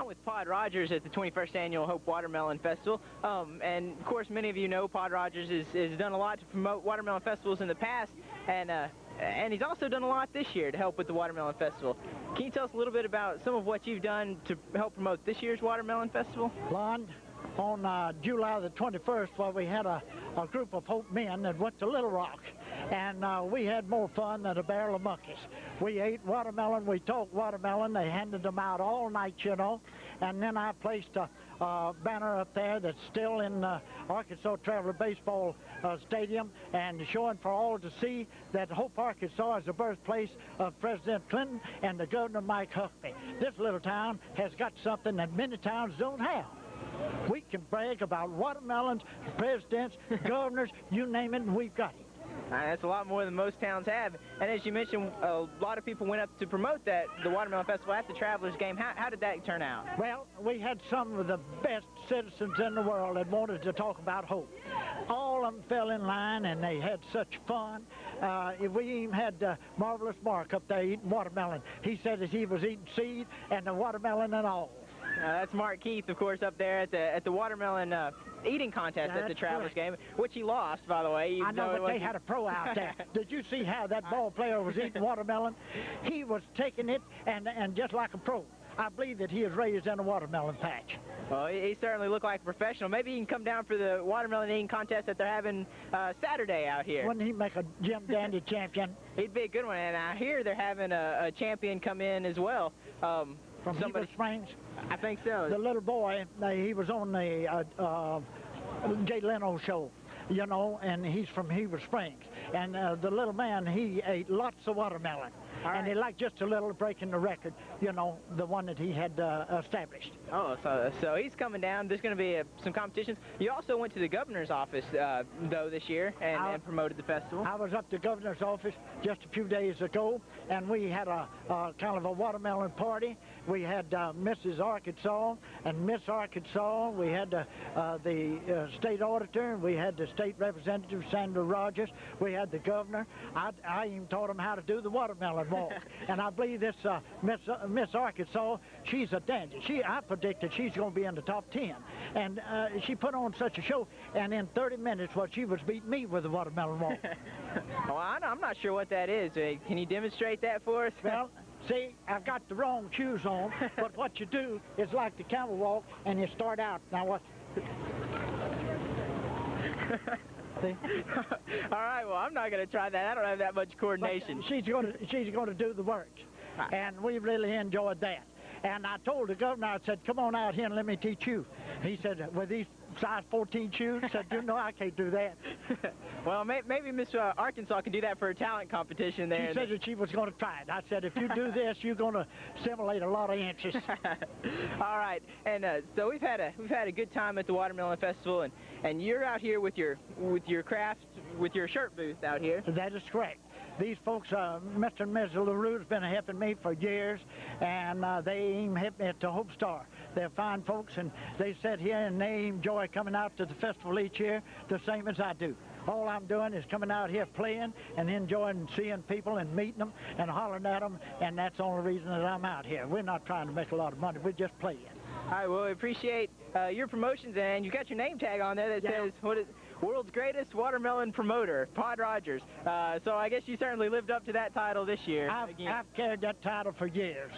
I'm with Pod Rogers at the 21st Annual Hope Watermelon Festival. And of course, many of you know Pod Rogers has done a lot to promote watermelon festivals in the past, and he's also done a lot this year to help with the Watermelon Festival. Can you tell us a little bit about some of what you've done to help promote this year's Watermelon Festival? Lon, on July the 21st, we had a group of Hope men that went to Little Rock, and we had more fun than a barrel of monkeys. We ate watermelon, we talked watermelon, they handed them out all night, you know, and then I placed a banner up there that's still in Arkansas Traveler Baseball Stadium and showing for all to see that Hope, Arkansas is the birthplace of President Clinton and the Governor Mike Huckabee. This little town has got something that many towns don't have. We can brag about watermelons, presidents, governors, you name it, and we've got it. That's a lot more than most towns have. And as you mentioned, a lot of people went up to promote the Watermelon Festival at the Travelers game. How did that turn out? Well, we had some of the best citizens in the world that wanted to talk about hope. All of them fell in line, and they had such fun. We even had Marvelous Mark up there eating watermelon. He said that he was eating seed and the watermelon and all. That's Mark Keith, of course, up there at the watermelon eating contest at the Travelers game, which he lost, by the way. I know, but they had a pro out there. Did you see how that ball player was eating watermelon? He was taking it and just like a pro. I believe that he is raised in a watermelon patch. Well, he certainly looked like a professional. Maybe he can come down for the watermelon eating contest that they're having Saturday out here. Wouldn't he make a Jim Dandy champion? He'd be a good one, and I hear they're having a champion come in as well. From Heber Springs? I think so. The little boy, he was on the Jay Leno show, you know, and he's from Heber Springs. And the little man, he ate lots of watermelon. Right. And he liked just a little breaking the record, you know, the one that he had established. Oh, so he's coming down. There's going to be some competitions. You also went to the governor's office, though, this year and promoted the festival. I was up to the governor's office just a few days ago, and we had a kind of a watermelon party. We had Mrs. Arkansas and Miss Arkansas. We had the state auditor. We had the state representative, Sandra Rogers. We had the governor. I even taught him how to do the watermelon walk. And I believe this Miss Arkansas, she's a dandy. I predicted she's going to be in the top 10. And she put on such a show, and in 30 minutes, she was beating me with the watermelon walk. Well, I'm not sure what that is. Can you demonstrate that for us? Well, see, I've got the wrong shoes on, but what you do is like the camel walk, and you start out. Now what? See? All right, well, I'm not going to try that. I don't have that much coordination. But she's going to do the work, and we really enjoyed that. And I told the governor, I said, come on out here and let me teach you. He said, with these size 14 shoes, I said, you know, I can't do that. Well, maybe Miss Arkansas can do that for a talent competition there. She said that she was going to try it. I said, if you do this, you're going to simulate a lot of inches. All right, and so we've had a good time at the Watermelon Festival, and you're out here with your craft, with your shirt booth out here. That is correct. These folks, Mr. and Mrs. LaRue has been helping me for years, and they even helped me at the Hope Star. They're fine folks, and they sit here and they enjoy coming out to the festival each year the same as I do. All I'm doing is coming out here playing and enjoying seeing people and meeting them and hollering at them, and that's the only reason that I'm out here. We're not trying to make a lot of money. We're just playing. All right, well, we appreciate your promotions, and you got your name tag on there that says, what is World's Greatest Watermelon Promoter, Pod Rogers. So I guess you certainly lived up to that title this year. I've carried that title for years.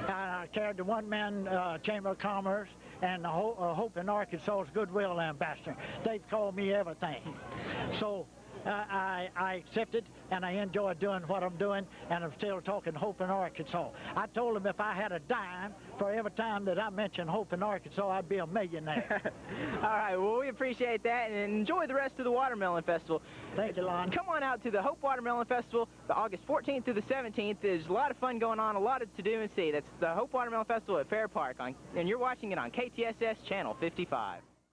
I carried the one-man Chamber of Commerce and the Hope in Arkansas's Goodwill Ambassador. They've called me everything. So I accepted, and I enjoy doing what I'm doing, and I'm still talking Hope in Arkansas. I told them if I had a dime for every time that I mentioned Hope in Arkansas, I'd be a millionaire. All right, well, we appreciate that, and enjoy the rest of the Watermelon Festival. Thank you, Lon. Come on out to the Hope Watermelon Festival, the August 14th through the 17th. There's a lot of fun going on, a lot to do and see. That's the Hope Watermelon Festival at Fair Park, and you're watching it on KTSS Channel 55.